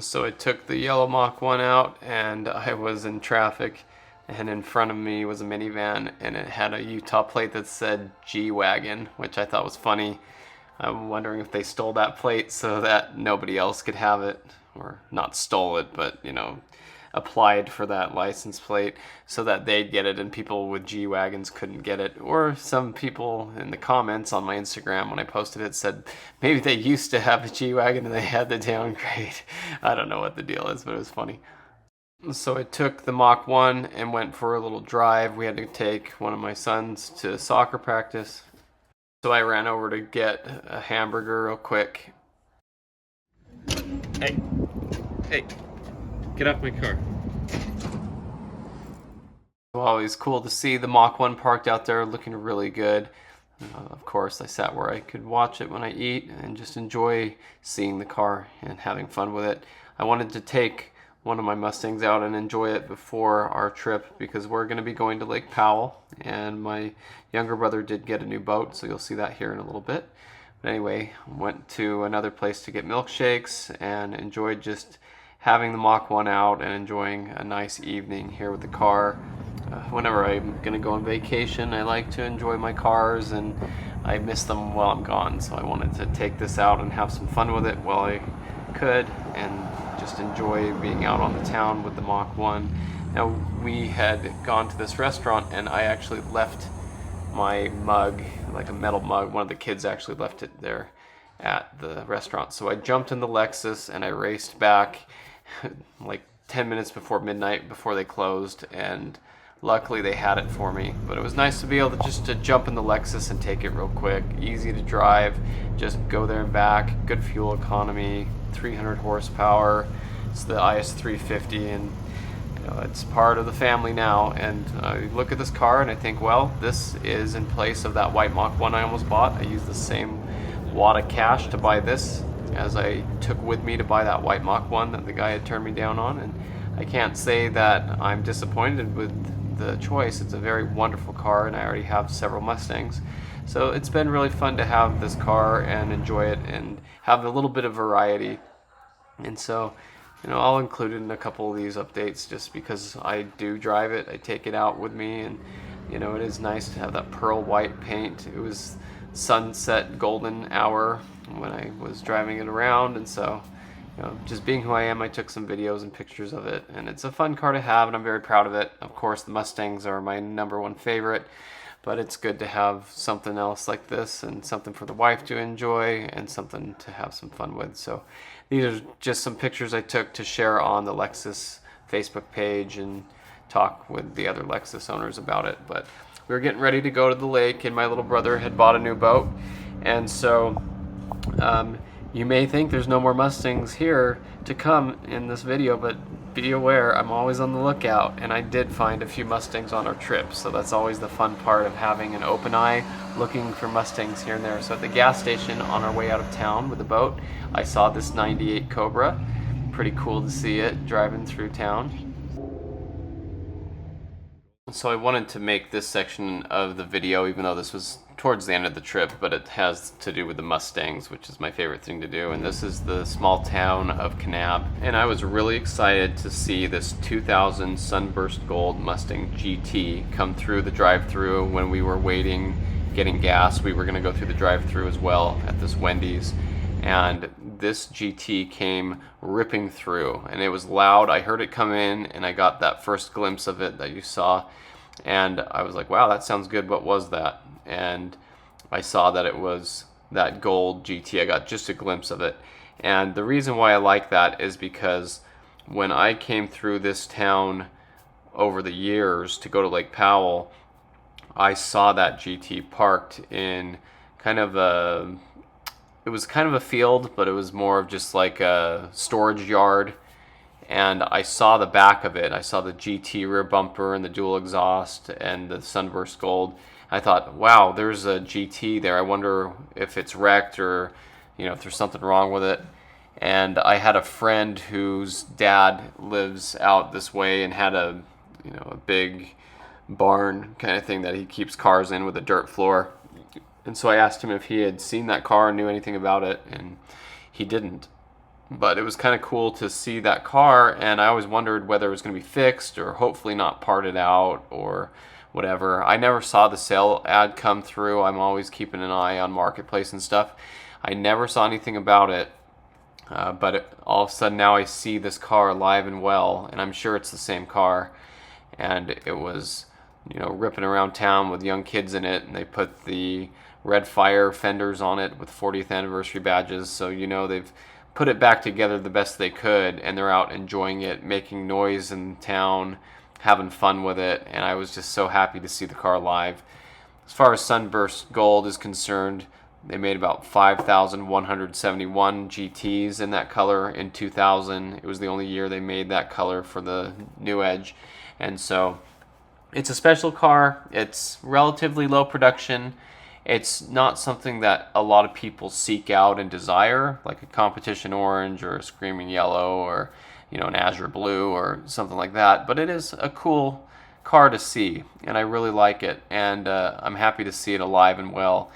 So I took the yellow Mach 1 out and I was in traffic, and in front of me was a minivan and it had a Utah plate that said G-Wagon, which I thought was funny. I'm wondering if they stole that plate so that nobody else could have it, or not stole it, but applied for that license plate so that they'd get it and people with G-Wagons couldn't get it. Or some people in the comments on my Instagram when I posted it said maybe they used to have a G-Wagon and they had to downgrade. I don't know what the deal is, but it was funny. So I took the Mach 1 and went for a little drive. We had to take one of my sons to soccer practice. So I ran over to get a hamburger real quick. Hey, get off my car. Always cool to see the Mach 1 parked out there looking really good. Of course, I sat where I could watch it when I eat and just enjoy seeing the car and having fun with it. I wanted to take one of my Mustangs out and enjoy it before our trip because we're going to be going to Lake Powell, and my younger brother did get a new boat, so you'll see that here in a little bit. But anyway, went to another place to get milkshakes and enjoyed just having the Mach 1 out and enjoying a nice evening here with the car. Whenever I'm going to go on vacation, I like to enjoy my cars, and I miss them while I'm gone, so I wanted to take this out and have some fun with it while I could and just enjoy being out on the town with the Mach 1. Now, we had gone to this restaurant and I actually left my mug, like a metal mug. One of the kids actually left it there at the restaurant. So I jumped in the Lexus and I raced back like 10 minutes before midnight, before they closed, and luckily they had it for me. But it was nice to be able to just jump in the Lexus and take it real quick. Easy to drive, just go there and back. Good fuel economy, 300 horsepower. It's the IS-350, and it's part of the family now. And I look at this car and I think, well, this is in place of that white Mach 1 I almost bought. I used the same wad of cash to buy this as I took with me to buy that white Mach 1 that the guy had turned me down on, and I can't say that I'm disappointed with the choice. It's a very wonderful car, and I already have several Mustangs, so it's been really fun to have this car and enjoy it and have a little bit of variety. And so I'll include it in a couple of these updates just because I do drive it. I take it out with me, and it is nice to have that pearl white paint. It was sunset golden hour when I was driving it around, and so just being who I am, I took some videos and pictures of it, and it's a fun car to have, and I'm very proud of it. Of course, the Mustangs are my #1 favorite, but it's good to have something else like this and something for the wife to enjoy and something to have some fun with. So these are just some pictures I took to share on the Lexus Facebook page and talk with the other Lexus owners about it. But we were getting ready to go to the lake, and my little brother had bought a new boat, and so you may think there's no more Mustangs here to come in this video, but be aware, I'm always on the lookout, and I did find a few Mustangs on our trip, so that's always the fun part of having an open eye, looking for Mustangs here and there. So at the gas station on our way out of town with the boat, I saw this 98 Cobra. Pretty cool to see it driving through town. So I wanted to make this section of the video, even though this was towards the end of the trip, but it has to do with the Mustangs, which is my favorite thing to do. And this is the small town of Kanab, and I was really excited to see this 2000 Sunburst Gold Mustang GT come through the drive-thru. When we were waiting, getting gas, we were going to go through the drive-thru as well at this Wendy's, and this GT came ripping through, and it was loud. I heard it come in, and I got that first glimpse of it that you saw, and I was like, wow, that sounds good. What was that? And I saw that it was that gold GT. I got just a glimpse of it, and the reason why I like that is because when I came through this town over the years to go to Lake Powell, I saw that GT parked in it was kind of a field, but it was more of just like a storage yard. And I saw the back of it. I saw the GT rear bumper and the dual exhaust and the Sunburst Gold. I thought, wow, there's a GT there. I wonder if it's wrecked or if there's something wrong with it. And I had a friend whose dad lives out this way and had a big barn kind of thing that he keeps cars in with a dirt floor. And so I asked him if he had seen that car and knew anything about it, and he didn't. But it was kind of cool to see that car, and I always wondered whether it was going to be fixed or hopefully not parted out or whatever. I never saw the sale ad come through. I'm always keeping an eye on Marketplace and stuff. I never saw anything about it, but all of a sudden now I see this car alive and well, and I'm sure it's the same car. And it was, ripping around town with young kids in it, and they put the red fire fenders on it with 40th anniversary badges, so they've put it back together the best they could, and they're out enjoying it, making noise in town, having fun with it, and I was just so happy to see the car live. As far as Sunburst Gold is concerned, they made about 5,171 GTs in that color in 2000. It was the only year they made that color for the new Edge, and so it's a special car. It's relatively low production. It's not something that a lot of people seek out and desire, like a competition orange or a screaming yellow or an azure blue or something like that. But it is a cool car to see, and I really like it. And I'm happy to see it alive and well.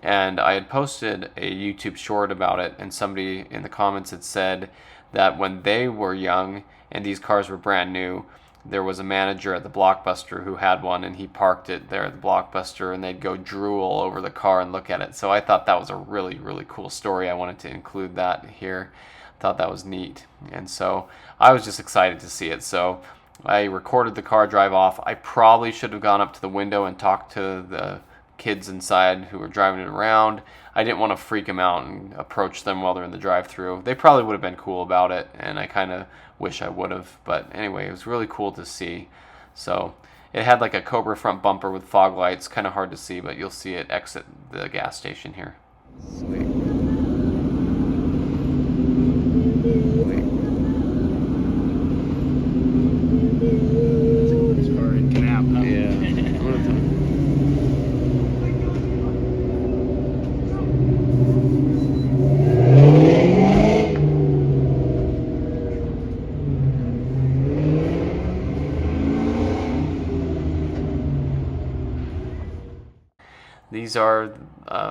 And I had posted a YouTube short about it, and somebody in the comments had said that when they were young and these cars were brand new, there was a manager at the Blockbuster who had one, and he parked it there at the Blockbuster, and they'd go drool over the car and look at it. So I thought that was a really, really cool story. I wanted to include that here. I thought that was neat. And so I was just excited to see it. So I recorded the car drive off. I probably should have gone up to the window and talked to the kids inside who were driving it around. I didn't want to freak them out and approach them while they're in the drive-thru. They probably would have been cool about it, and I kind of wish I would have. But anyway, it was really cool to see. So it had like a Cobra front bumper with fog lights. Kind of hard to see, but you'll see it exit the gas station here. Sweet. This car in Canap, huh? Yeah. These are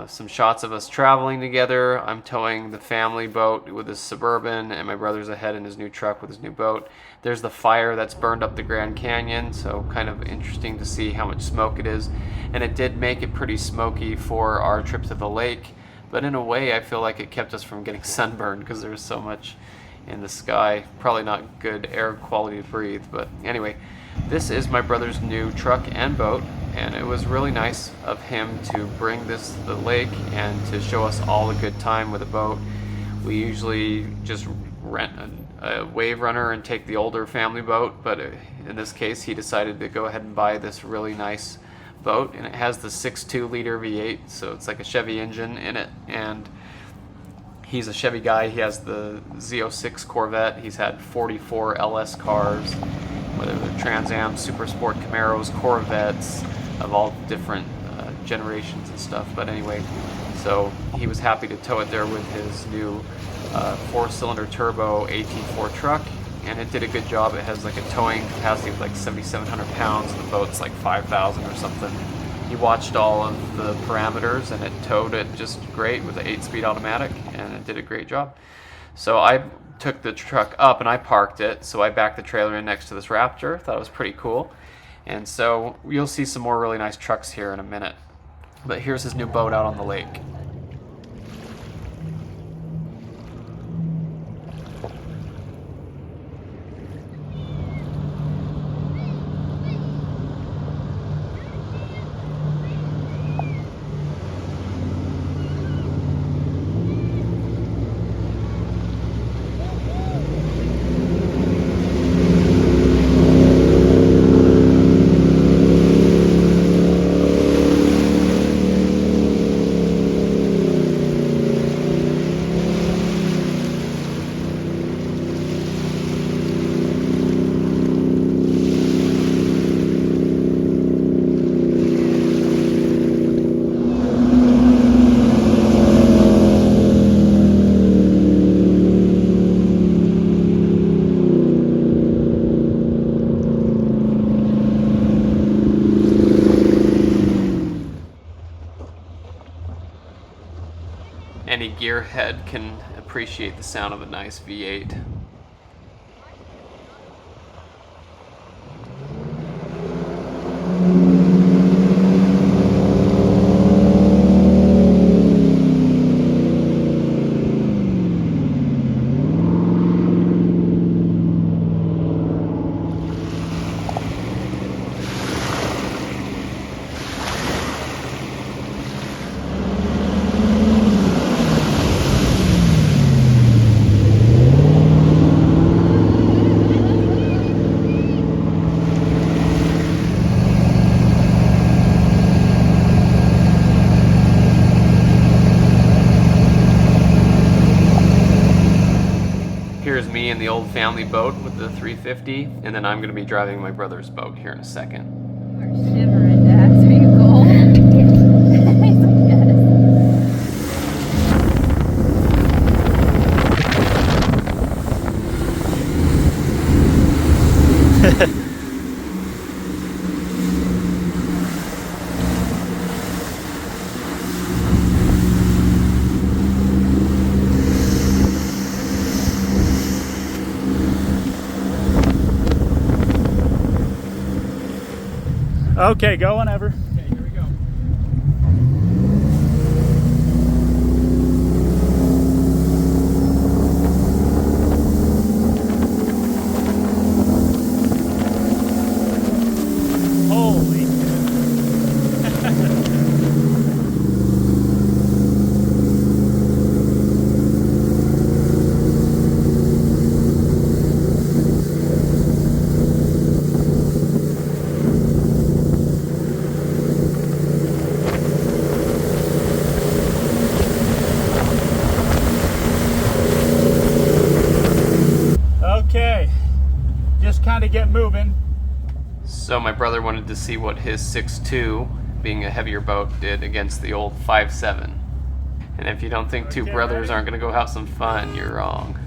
some shots of us traveling together. I'm towing the family boat with his Suburban, and my brother's ahead in his new truck with his new boat. There's the fire that's burned up the Grand Canyon, so kind of interesting to see how much smoke it is. And it did make it pretty smoky for our trip to the lake, but in a way I feel like it kept us from getting sunburned because there's so much in the sky. Probably not good air quality to breathe, but anyway, this is my brother's new truck and boat, and it was really nice of him to bring this to the lake and to show us all a good time with a boat. We usually just rent a wave runner and take the older family boat, but in this case he decided to go ahead and buy this really nice boat, and it has the 6.2 liter V8, so it's like a Chevy engine in it, and he's a Chevy guy. He has the Z06 Corvette. He's had 44 LS cars, whether they're Trans Am, Super Sport Camaros, Corvettes, of all different generations and stuff. But anyway, so he was happy to tow it there with his new 4-cylinder turbo AT4 truck, and it did a good job. It has like a towing capacity of like 7,700 pounds, and the boat's like 5,000 or something. He watched all of the parameters, and it towed it just great with the 8-speed automatic, and it did a great job. So I took the truck up and I parked it, so I backed the trailer in next to this Raptor. Thought it was pretty cool. And so you'll see some more really nice trucks here in a minute. But here's his new boat out on the lake. Any gearhead can appreciate the sound of a nice V8. Here's me in the old family boat with the 350, and then I'm going to be driving my brother's boat here in a second. We're shivering, Dax. Are you cold? Yes. Okay, go whenever. Okay, here we go. Holy. Okay, just kind of get moving. So my brother wanted to see what his 6.2, being a heavier boat, did against the old 5.7. And if you don't think two brothers aren't going to go have some fun, you're wrong.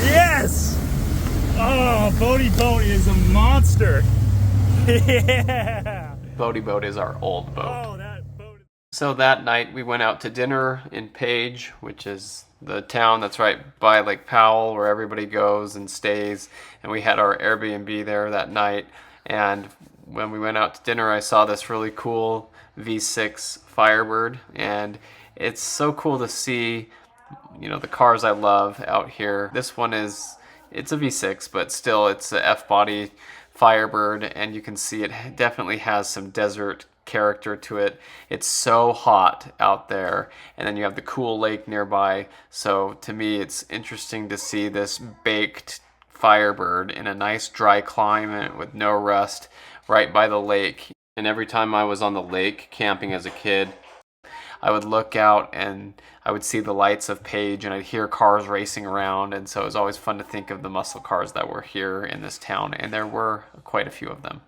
Yes! Oh, Bodie Boat is a monster. Yeah! Bodie Boat is our old boat. Oh, that boat. So that night we went out to dinner in Page, which is the town that's right by Lake Powell where everybody goes and stays. And we had our Airbnb there that night. And when we went out to dinner, I saw this really cool V6 Firebird. And it's so cool to see, you know, the cars I love out here. This one it's a V6, but still it's a F-body Firebird, and you can see it definitely has some desert character to it. It's so hot out there, and then you have the cool lake nearby. So to me, it's interesting to see this baked Firebird in a nice dry climate with no rust right by the lake. And every time I was on the lake camping as a kid, I would look out and I would see the lights of Page, and I'd hear cars racing around, and so it was always fun to think of the muscle cars that were here in this town, and there were quite a few of them.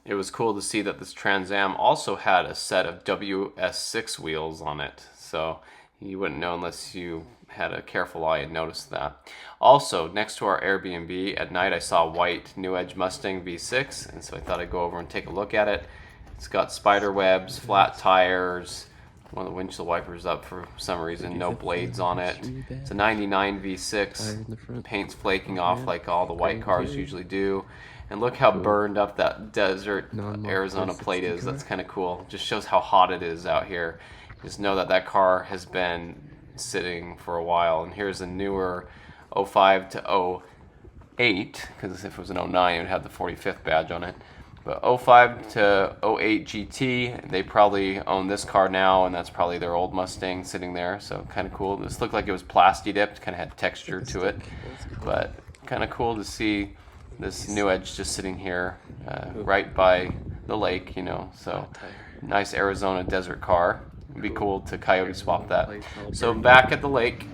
It was cool to see that this Trans Am also had a set of WS6 wheels on it, so you wouldn't know unless you had a careful eye and noticed that. Also, next to our Airbnb at night, I saw a white New Edge Mustang V6, and so I thought I'd go over and take a look at it. It's got spider webs, flat tires, one of the windshield wipers up for some reason, no blades on it. It's a 99 V6, paint's flaking off like all the white cars usually do. And look how burned up that desert Arizona plate is. That's kind of cool. Just shows how hot it is out here. Just know that that car has been sitting for a while. And here's a newer 05 to 08, because if it was an 09, it would have the 45th badge on it. But 05 to 08 GT, they probably own this car now, and that's probably their old Mustang sitting there, so kind of cool. This looked like it was plasti dipped, kind of had texture to it, but kind of cool to see this New Edge just sitting here right by the lake, you know, so nice Arizona desert car. It'd be cool to coyote swap that. So back at the lake,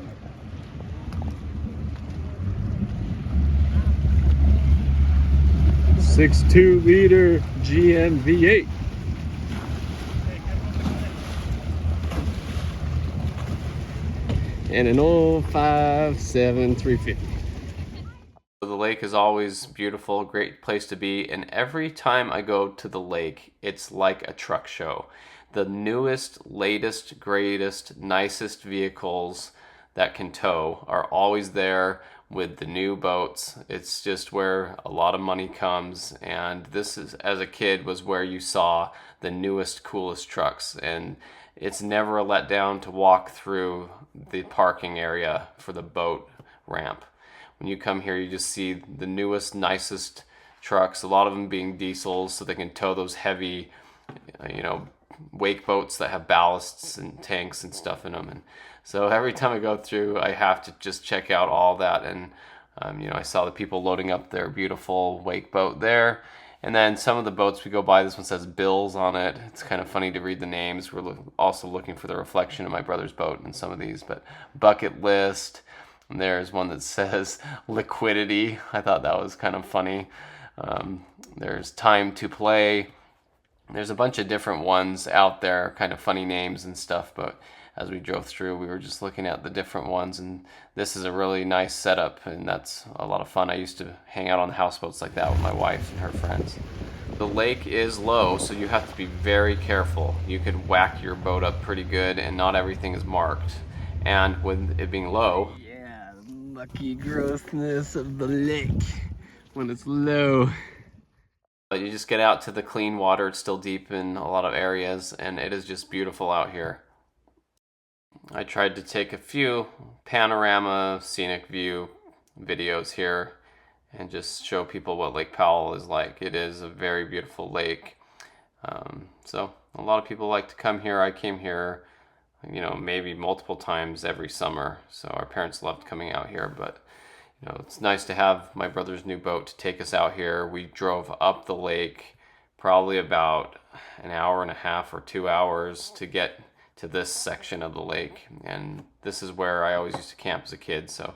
6.2 liter GM V8. and an old 5.7 350. The lake is always beautiful, great place to be, and every time I go to the lake, it's like a truck show. The newest, latest, greatest, nicest vehicles that can tow are always there with the new boats. It's just where a lot of money comes, and this is, as a kid, was where you saw the newest, coolest trucks, and it's never a letdown to walk through the parking area for the boat ramp. When you come here, you just see the newest, nicest trucks, a lot of them being diesels, so they can tow those heavy, wake boats that have ballasts and tanks and stuff in them. And so every time I go through, I have to just check out all that. And, I saw the people loading up their beautiful wake boat there. And then some of the boats we go by, this one says Bills on it. It's kind of funny to read the names. We're also looking for the reflection of my brother's boat in some of these, but Bucket List. And there's one that says Liquidity. I thought that was kind of funny. There's Time to Play. There's a bunch of different ones out there, kind of funny names and stuff, but as we drove through, we were just looking at the different ones, and this is a really nice setup, and that's a lot of fun. I used to hang out on the houseboats like that with my wife and her friends. The lake is low, so you have to be very careful. You could whack your boat up pretty good, and not everything is marked. And with it being low, The mucky grossness of the lake when it's low. but you just get out to the clean water. It's still deep in a lot of areas, and it is just beautiful out here. I tried to take a few panorama scenic view videos here and just show people what Lake Powell is like. It is a very beautiful lake. So a lot of people like to come here. I came here, maybe multiple times every summer. So our parents loved coming out here, but it's nice to have my brother's new boat to take us out here. We drove up the lake probably about an hour and a half or 2 hours to get to this section of the lake, and this is where I always used to camp as a kid, so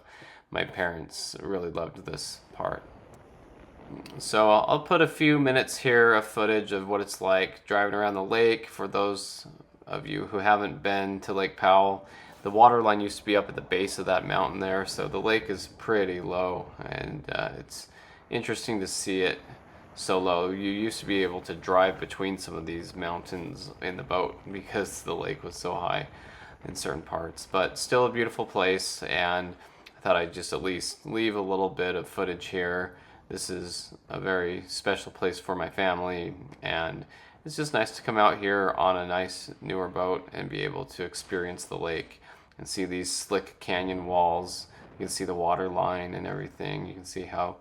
my parents really loved this part. So I'll put a few minutes here of footage of what it's like driving around the lake for those of you who haven't been to Lake Powell. The water line used to be up at the base of that mountain there, so the lake is pretty low, and it's interesting to see it so low. You used to be able to drive between some of these mountains in the boat because the lake was so high in certain parts, but still a beautiful place, and I thought I'd just at least leave a little bit of footage here. This is a very special place for my family, and it's just nice to come out here on a nice newer boat and be able to experience the lake and see these slick canyon walls. You can see the water line and everything. You can see how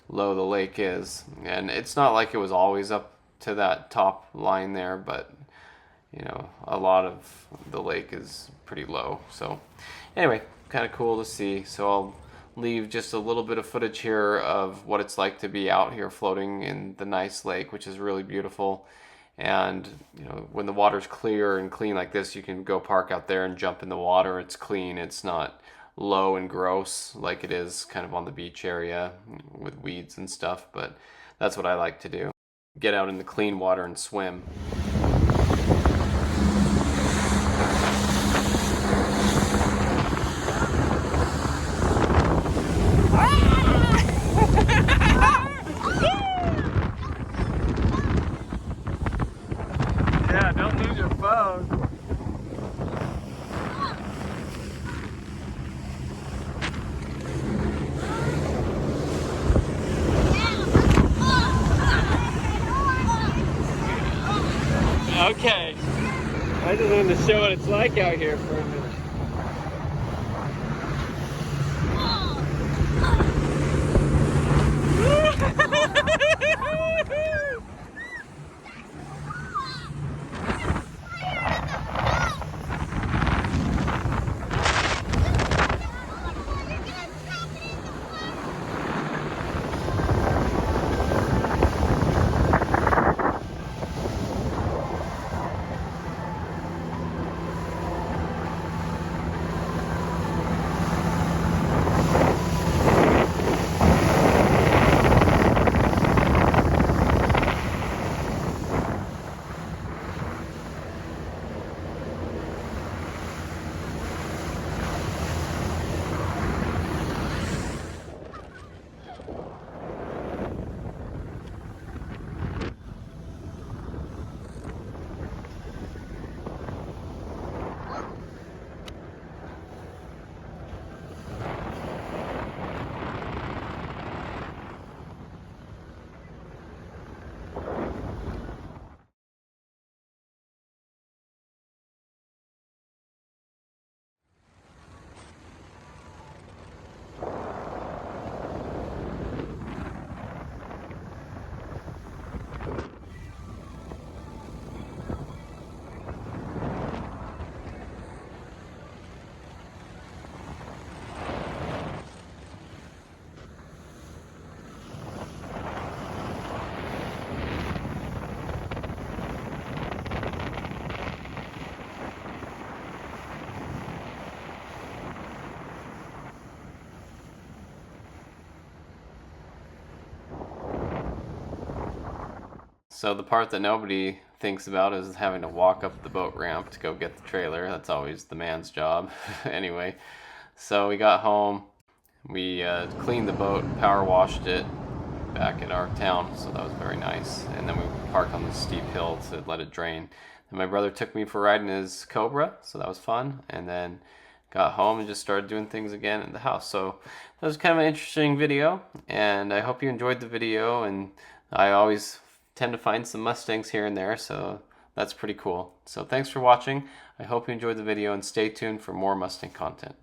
low the lake is, and it's not like it was always up to that top line there, but a lot of the lake is pretty low. So anyway, kind of cool to see. So I'll leave just a little bit of footage here of what it's like to be out here floating in the nice lake, which is really beautiful. And when the water's clear and clean like this, you can go park out there and jump in the water. It's clean. It's not low and gross like it is kind of on the beach area with weeds and stuff, but that's what I like to do. Get out in the clean water and swim. Yeah, don't lose your phone. Okay. I just wanted to show what it's like out here for a minute. So the part that nobody thinks about is having to walk up the boat ramp to go get the trailer. That's always the man's job. Anyway, so we got home, we cleaned the boat, power washed it back in our town, so that was very nice. And then we parked on this steep hill to let it drain. And my brother took me for a ride in his Cobra, so that was fun. And then got home and just started doing things again in the house. So that was kind of an interesting video, and I hope you enjoyed the video. And I always tend to find some Mustangs here and there, so that's pretty cool. So thanks for watching. I hope you enjoyed the video, and stay tuned for more Mustang content.